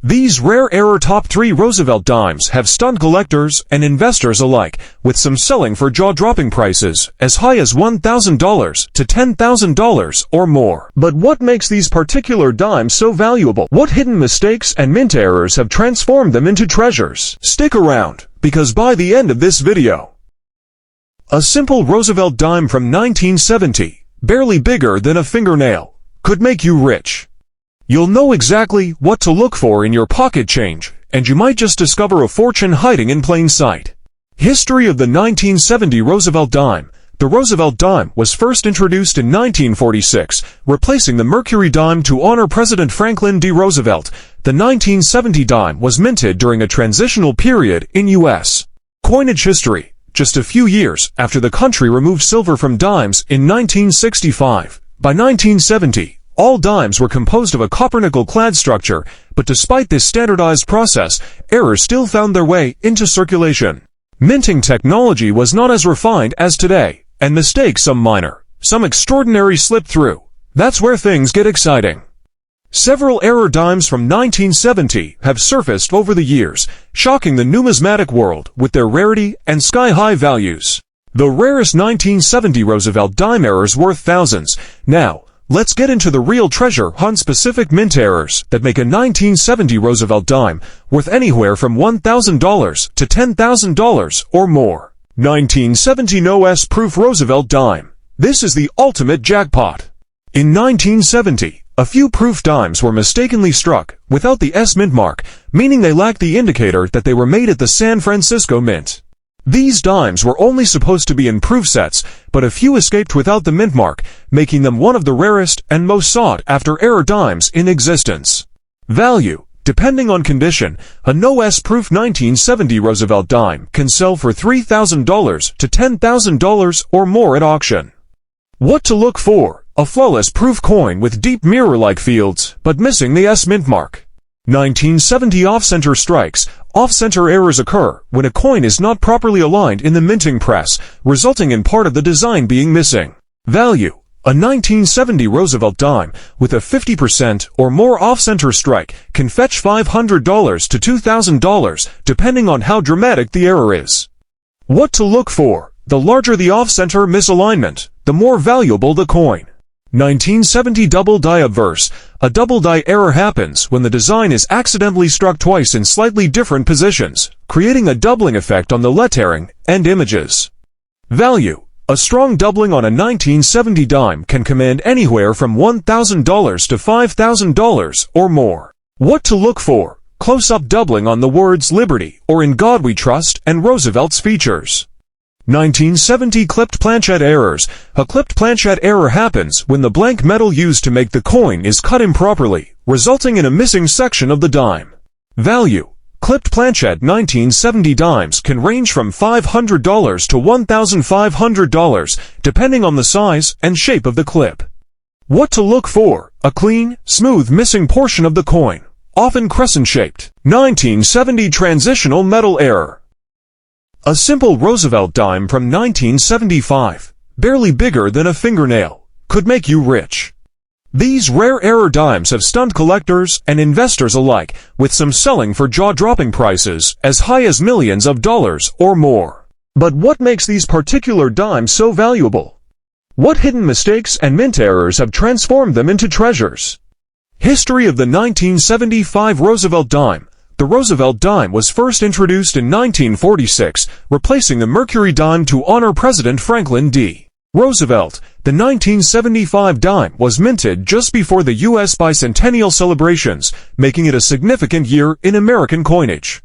These rare error top 3 Roosevelt dimes have stunned collectors and investors alike, with some selling for jaw-dropping prices as high as $1,000 to $10,000 or more. But what makes these particular dimes so valuable? What hidden mistakes and mint errors have transformed them into treasures? Stick around, because by the end of this video, a simple Roosevelt dime from 1970, barely bigger than a fingernail, could make you rich. You'll know exactly what to look for in your pocket change, and you might just discover a fortune hiding in plain sight. History of the 1970 Roosevelt dime. The Roosevelt dime was first introduced in 1946, replacing the Mercury dime to honor President Franklin D. Roosevelt. The 1970 dime was minted during a transitional period in U.S. coinage history, just a few years after the country removed silver from dimes in 1965. By 1970, all dimes were composed of a copper-nickel-clad structure, but despite this standardized process, errors still found their way into circulation. Minting technology was not as refined as today, and mistakes, some minor, some extraordinary, slipped through. That's where things get exciting. Several error dimes from 1970 have surfaced over the years, shocking the numismatic world with their rarity and sky-high values. The rarest 1970 Roosevelt dime errors worth thousands. Now, let's get into the real treasure hunt. Specific mint errors that make a 1970 Roosevelt dime worth anywhere from $1,000 to $10,000 or more. 1970 No-S Proof Roosevelt dime. This is the ultimate jackpot. In 1970, a few proof dimes were mistakenly struck without the S mint mark, meaning they lacked the indicator that they were made at the San Francisco Mint. These dimes were only supposed to be in proof sets, but a few escaped without the mint mark, making them one of the rarest and most sought-after error dimes in existence. Value. Depending on condition, a no-S proof 1970 Roosevelt dime can sell for $3,000 to $10,000 or more at auction. What to look for? A flawless proof coin with deep mirror-like fields, but missing the S mint mark. 1970 off-center strikes. Off-center errors occur when a coin is not properly aligned in the minting press, resulting in part of the design being missing. Value. A 1970 Roosevelt dime with a 50% or more off-center strike can fetch $500 to $2,000, depending on how dramatic the error is. What to look for? The larger the off-center misalignment, the more valuable the coin. 1970 double die obverse. A double die error happens when the design is accidentally struck twice in slightly different positions, creating a doubling effect on the lettering and images. Value. A strong doubling on a 1970 dime can command anywhere from $1,000 to $5,000 or more. What to look for? Close-up doubling on the words Liberty or In God We Trust and Roosevelt's features. 1970 clipped planchette errors. A clipped planchette error happens when the blank metal used to make the coin is cut improperly, resulting in a missing section of the dime. Value. Clipped planchette 1970 dimes can range from $500 to $1,500, depending on the size and shape of the clip. What to look for? A clean, smooth missing portion of the coin, often crescent-shaped. 1970 transitional metal error. A simple Roosevelt dime from 1975, barely bigger than a fingernail, could make you rich. These rare error dimes have stunned collectors and investors alike, with some selling for jaw-dropping prices as high as millions of dollars or more. But what makes these particular dimes so valuable? What hidden mistakes and mint errors have transformed them into treasures? History of the 1975 Roosevelt dime. The Roosevelt dime was first introduced in 1946, replacing the Mercury dime to honor President Franklin D. Roosevelt. The 1975 dime was minted just before the U.S. bicentennial celebrations, making it a significant year in American coinage.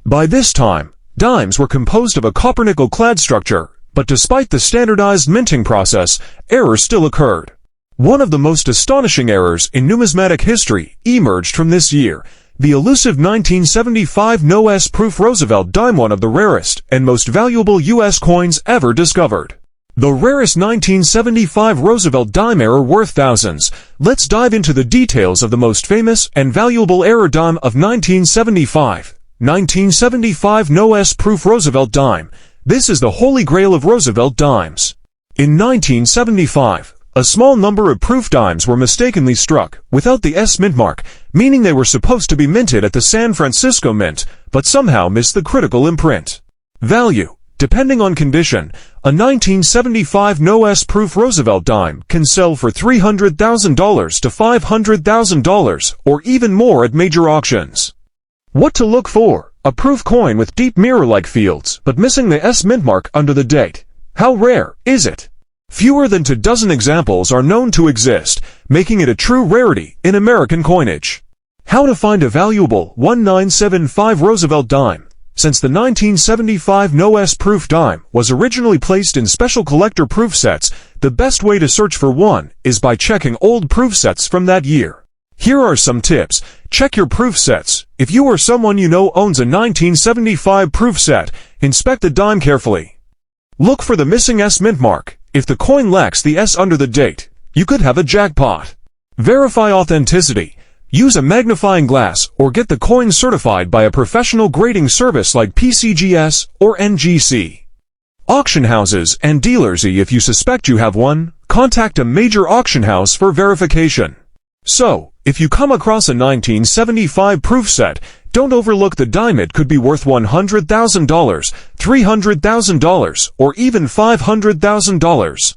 By this time, dimes were composed of a copper-nickel-clad structure, but despite the standardized minting process, errors still occurred. One of the most astonishing errors in numismatic history emerged from this year. The elusive 1975 no-S proof Roosevelt dime, one of the rarest and most valuable U.S. coins ever discovered. The rarest 1975 Roosevelt dime error worth thousands. Let's dive into the details of the most famous and valuable error dime of 1975. 1975 no-S proof Roosevelt dime. This is the holy grail of Roosevelt dimes. In 1975, A small number of proof dimes were mistakenly struck without the S mint mark, meaning they were supposed to be minted at the San Francisco Mint, but somehow missed the critical imprint. Value. Depending on condition, a 1975 no S proof Roosevelt dime can sell for $300,000 to $500,000 or even more at major auctions. What to look for? A proof coin with deep mirror-like fields, but missing the S mint mark under the date. How rare is it? Fewer than 2 dozen examples are known to exist, making it a true rarity in American coinage. How to find a valuable 1975 Roosevelt dime? Since the 1975 no S proof dime was originally placed in special collector proof sets, the best way to search for one is by checking old proof sets from that year. Here are some tips. Check your proof sets. If you or someone you know owns a 1975 proof set, inspect the dime carefully. Look for the missing S mint mark. If the coin lacks the S under the date, you could have a jackpot. Verify authenticity. Use a magnifying glass or get the coin certified by a professional grading service like PCGS or NGC. Auction houses and dealers. If you suspect you have one, contact a major auction house for verification. So, if you come across a 1975 proof set, don't overlook the dime. It could be worth $100,000, $300,000, or even $500,000.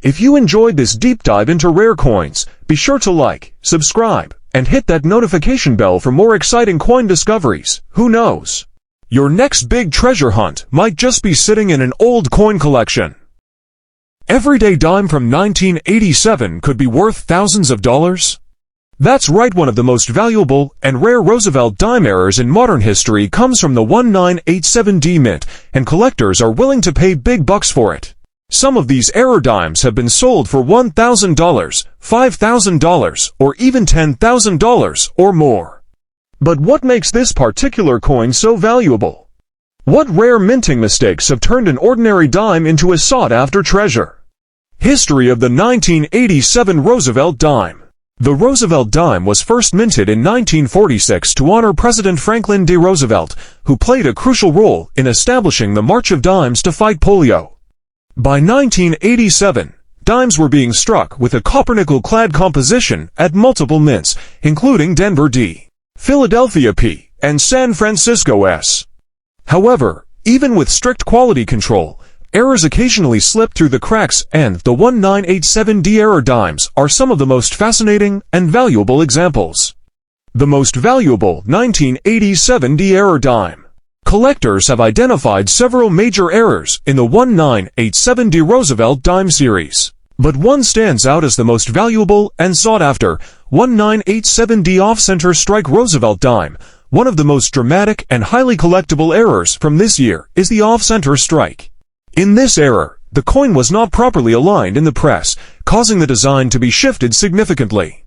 If you enjoyed this deep dive into rare coins, be sure to like, subscribe, and hit that notification bell for more exciting coin discoveries. Who knows? Your next big treasure hunt might just be sitting in an old coin collection. Everyday dime from 1987 could be worth thousands of dollars? That's right, one of the most valuable and rare Roosevelt dime errors in modern history comes from the 1987D mint, and collectors are willing to pay big bucks for it. Some of these error dimes have been sold for $1,000, $5,000, or even $10,000 or more. But what makes this particular coin so valuable? What rare minting mistakes have turned an ordinary dime into a sought-after treasure? History of the 1987 Roosevelt dime. The Roosevelt dime was first minted in 1946 to honor President Franklin D. Roosevelt, who played a crucial role in establishing the March of Dimes to fight polio. By 1987, dimes were being struck with a copper-nickel-clad composition at multiple mints, including Denver D, Philadelphia P, and San Francisco S. However, even with strict quality control, errors occasionally slip through the cracks, and the 1987D error dimes are some of the most fascinating and valuable examples. The most valuable 1987D error dime. Collectors have identified several major errors in the 1987D Roosevelt dime series, but one stands out as the most valuable and sought after: 1987D off-center strike Roosevelt dime. One of the most dramatic and highly collectible errors from this year is the off-center strike. In this error, the coin was not properly aligned in the press, causing the design to be shifted significantly.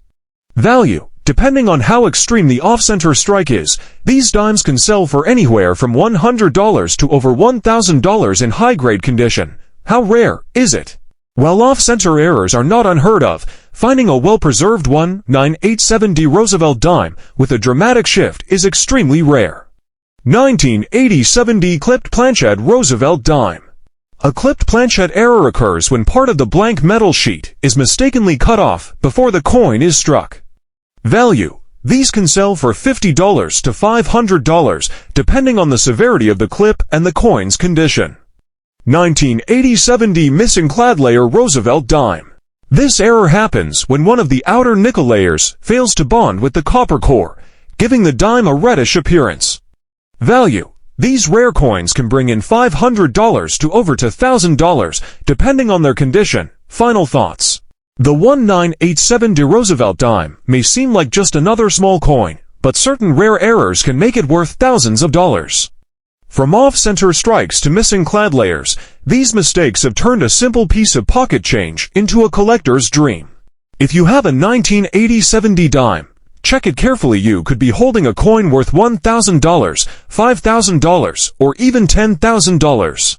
Value. Depending on how extreme the off-center strike is, these dimes can sell for anywhere from $100 to over $1,000 in high-grade condition. How rare is it? While off-center errors are not unheard of, finding a well-preserved 1987D Roosevelt dime with a dramatic shift is extremely rare. 1987D clipped planchette Roosevelt dime. A clipped planchette error occurs when part of the blank metal sheet is mistakenly cut off before the coin is struck. Value. These can sell for $50 to $500, depending on the severity of the clip and the coin's condition. 1987D missing clad layer Roosevelt dime. This error happens when one of the outer nickel layers fails to bond with the copper core, giving the dime a reddish appearance. Value. These rare coins can bring in $500 to over $1,000, depending on their condition. Final thoughts. The 1987D Roosevelt dime may seem like just another small coin, but certain rare errors can make it worth thousands of dollars. From off-center strikes to missing clad layers, these mistakes have turned a simple piece of pocket change into a collector's dream. If you have a 1987D dime, check it carefully. You could be holding a coin worth $1,000, $5,000, or even $10,000.